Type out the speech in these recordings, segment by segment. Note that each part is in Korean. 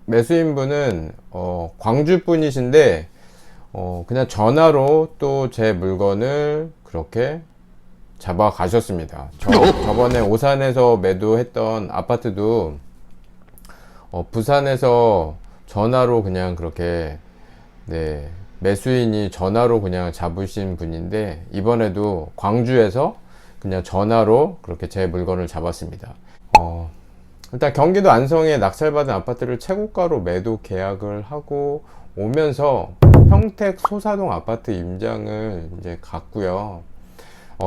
매수인분은 광주 분이신데 그냥 전화로 또 제 물건을 그렇게 잡아 가셨습니다. 저번에 오산에서 매도했던 아파트도 부산에서 전화로 그냥 그렇게, 네, 매수인이 전화로 그냥 잡으신 분인데, 이번에도 광주에서 그냥 전화로 그렇게 제 물건을 잡았습니다. 일단 경기도 안성에 낙찰받은 아파트를 최고가로 매도 계약을 하고 오면서 평택 소사동 아파트 임장을 이제 갔고요.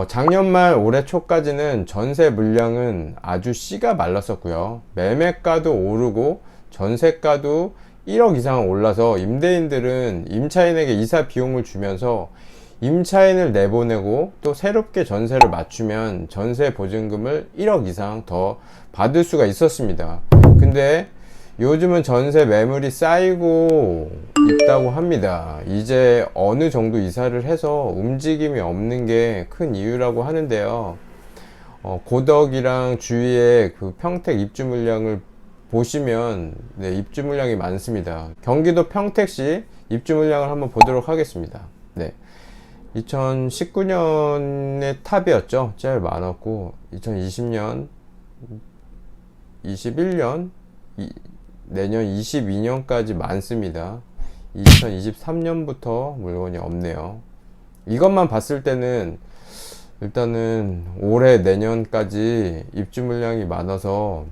작년 말 올해 초까지는 전세 물량은 아주 씨가 말랐었고요. 매매가도 오르고 전세가도 1억 이상 올라서 임대인들은 임차인에게 이사 비용을 주면서 임차인을 내보내고 또 새롭게 전세를 맞추면 전세 보증금을 1억 이상 더 받을 수가 있었습니다. 근데 요즘은 전세 매물이 쌓이고 있다고 합니다. 이제 어느 정도 이사를 해서 움직임이 없는 게 큰 이유라고 하는데요. 고덕이랑 주위에 그 평택 입주 물량을 보시면, 네, 입주 물량이 많습니다. 경기도 평택시 입주 물량을 한번 보도록 하겠습니다. 네. 2019년의 탑이었죠. 제일 많았고 2020년, 21년, 내년 22년까지 많습니다. 2023년부터 물건이 없네요. 이것만 봤을 때는 일단은 올해 내년까지 입주 물량이 많아서,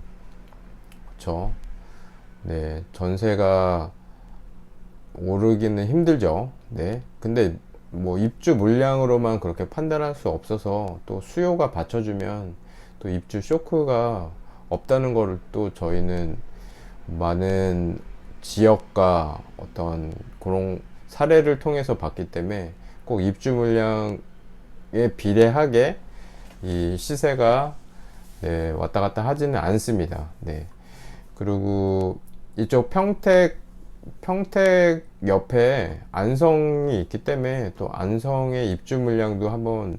그쵸, 네, 전세가 오르기는 힘들죠. 네. 근데 뭐 입주 물량으로만 그렇게 판단할 수 없어서, 또 수요가 받쳐주면 또 입주 쇼크가 없다는 거를 또 저희는 많은 지역과 어떤 그런 사례를 통해서 봤기 때문에, 꼭 입주 물량에 비례하게 이 시세가, 네, 왔다 갔다 하지는 않습니다. 네. 그리고 이쪽 평택 옆에 안성이 있기 때문에 또 안성의 입주 물량도 한번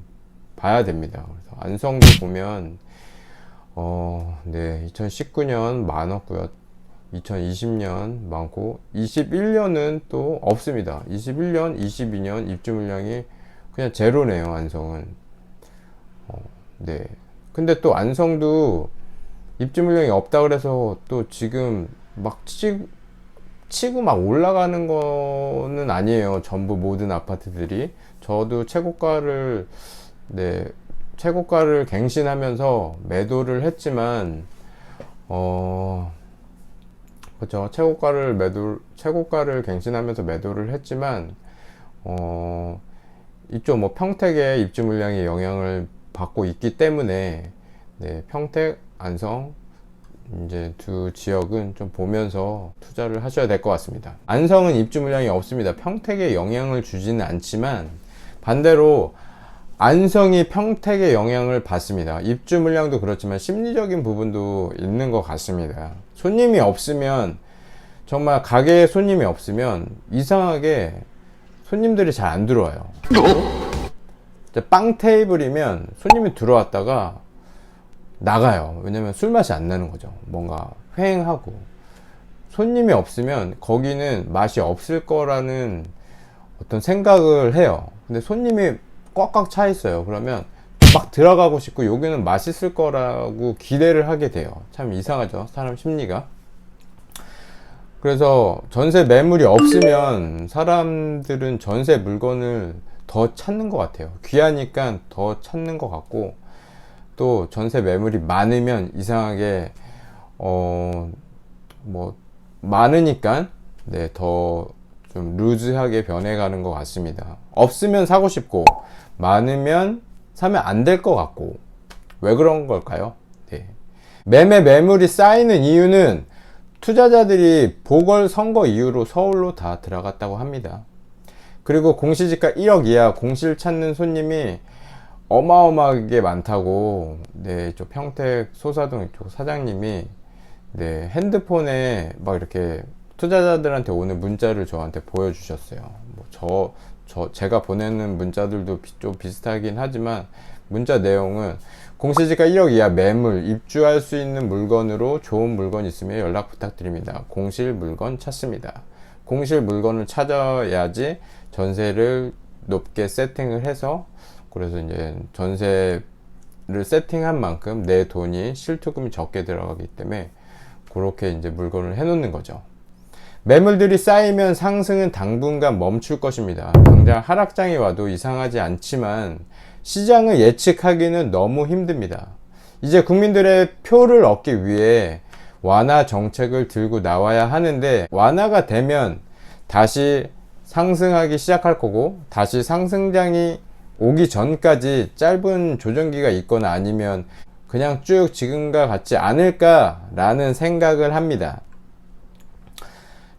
봐야 됩니다. 그래서 안성도 보면 네, 2019년 많았고요. 2020년 많고 21년은 또 없습니다. 21년, 22년 입주 물량이 그냥 제로네요. 안성은. 네. 근데 또 안성도 입주 물량이 없다 그래서 또 지금 막 치고 막 올라가는 거는 아니에요. 전부 모든 아파트들이. 저도 최고가를, 네, 최고가를 갱신하면서 매도를 했지만, 그렇죠. 최고가를 갱신하면서 매도를 했지만, 이쪽 뭐 평택의 입주 물량이 영향을 받고 있기 때문에, 네, 평택, 안성, 이제 두 지역은 좀 보면서 투자를 하셔야 될 것 같습니다. 안성은 입주 물량이 없습니다. 평택에 영향을 주지는 않지만, 반대로 안성이 평택에 영향을 받습니다. 입주 물량도 그렇지만 심리적인 부분도 있는 것 같습니다. 손님이 없으면, 정말 가게에 손님이 없으면 이상하게 손님들이 잘 안 들어와요. 빵 테이블이면 손님이 들어왔다가 나가요. 왜냐면 술 맛이 안 나는 거죠. 뭔가 휑하고. 손님이 없으면 거기는 맛이 없을 거라는 어떤 생각을 해요. 근데 손님이 꽉꽉 차 있어요. 그러면 막 들어가고 싶고 여기는 맛있을 거라고 기대를 하게 돼요. 참 이상하죠, 사람 심리가. 그래서 전세 매물이 없으면 사람들은 전세 물건을 더 찾는 것 같아요. 귀하니까 더 찾는 것 같고, 또 전세 매물이 많으면 이상하게 뭐 많으니까, 네, 더 좀 루즈하게 변해가는 것 같습니다. 없으면 사고 싶고 많으면 사면 안 될 것 같고, 왜 그런 걸까요? 네. 매물이 쌓이는 이유는 투자자들이 보궐선거 이후로 서울로 다 들어갔다고 합니다. 그리고 공시지가 1억 이하 공실 찾는 손님이 어마어마하게 많다고, 네, 저 평택 소사동 이쪽 사장님이, 네, 핸드폰에 막 이렇게 투자자들한테 오는 문자를 저한테 보여주셨어요. 제가 보내는 문자들도 좀 비슷하긴 하지만 문자 내용은 공시지가 1억 이하 매물, 입주할 수 있는 물건으로 좋은 물건 있으면 연락 부탁드립니다. 공실 물건 찾습니다. 공실 물건을 찾아야지 전세를 높게 세팅을 해서, 그래서 이제 전세를 세팅한 만큼 내 돈이 실투금이 적게 들어가기 때문에 그렇게 이제 물건을 해 놓는 거죠. 매물들이 쌓이면 상승은 당분간 멈출 것입니다. 당장 하락장이 와도 이상하지 않지만 시장을 예측하기는 너무 힘듭니다. 이제 국민들의 표를 얻기 위해 완화 정책을 들고 나와야 하는데, 완화가 되면 다시 상승하기 시작할 거고, 다시 상승장이 오기 전까지 짧은 조정기가 있거나 아니면 그냥 쭉 지금과 같지 않을까라는 생각을 합니다.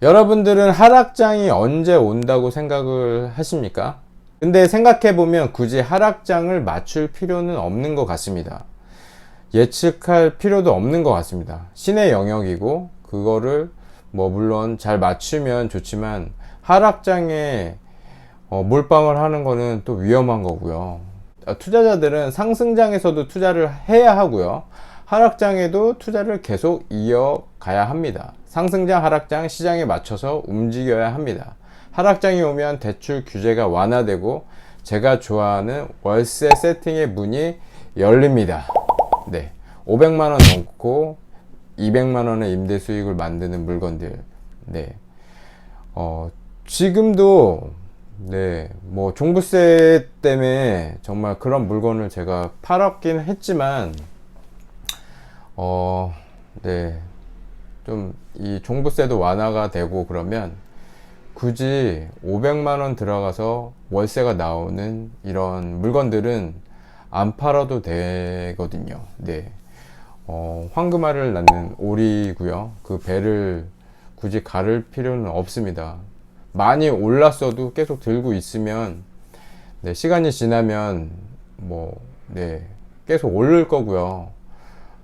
여러분들은 하락장이 언제 온다고 생각을 하십니까? 근데 생각해보면 굳이 하락장을 맞출 필요는 없는 것 같습니다. 예측할 필요도 없는 것 같습니다. 신의 영역이고, 그거를 뭐 물론 잘 맞추면 좋지만 하락장에 몰빵을 하는 거는 또 위험한 거고요. 투자자들은 상승장에서도 투자를 해야 하고요, 하락장에도 투자를 계속 이어가야 합니다. 상승장, 하락장, 시장에 맞춰서 움직여야 합니다. 하락장이 오면 대출 규제가 완화되고 제가 좋아하는 월세 세팅의 문이 열립니다. 네, 500만원 넘고 200만원의 임대 수익을 만드는 물건들. 네, 지금도 네, 뭐 종부세 때문에 정말 그런 물건을 제가 팔았긴 했지만 네, 좀 이 종부세도 완화가 되고 그러면 굳이 500만원 들어가서 월세가 나오는 이런 물건들은 안 팔아도 되거든요. 네, 황금알을 낳는 오리고요. 그 배를 굳이 가를 필요는 없습니다. 많이 올랐어도 계속 들고 있으면 네, 시간이 지나면 뭐 네, 계속 오를 거고요.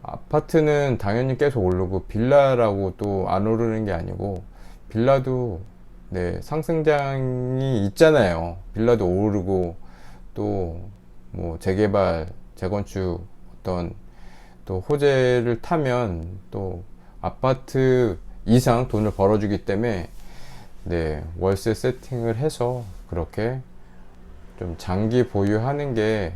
아파트는 당연히 계속 오르고, 빌라라고 또 안 오르는 게 아니고, 빌라도 네, 상승장이 있잖아요. 빌라도 오르고, 또 뭐 재개발, 재건축 어떤 또 호재를 타면 또 아파트 이상 돈을 벌어주기 때문에 네, 월세 세팅을 해서 그렇게 좀 장기 보유하는 게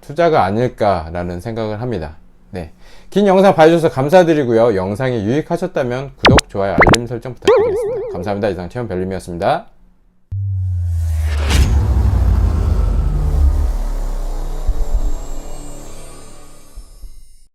투자가 아닐까라는 생각을 합니다. 네, 긴 영상 봐주셔서 감사드리고요. 영상이 유익하셨다면 구독, 좋아요, 알림 설정 부탁드리겠습니다. 감사합니다. 이상 체험별님이었습니다.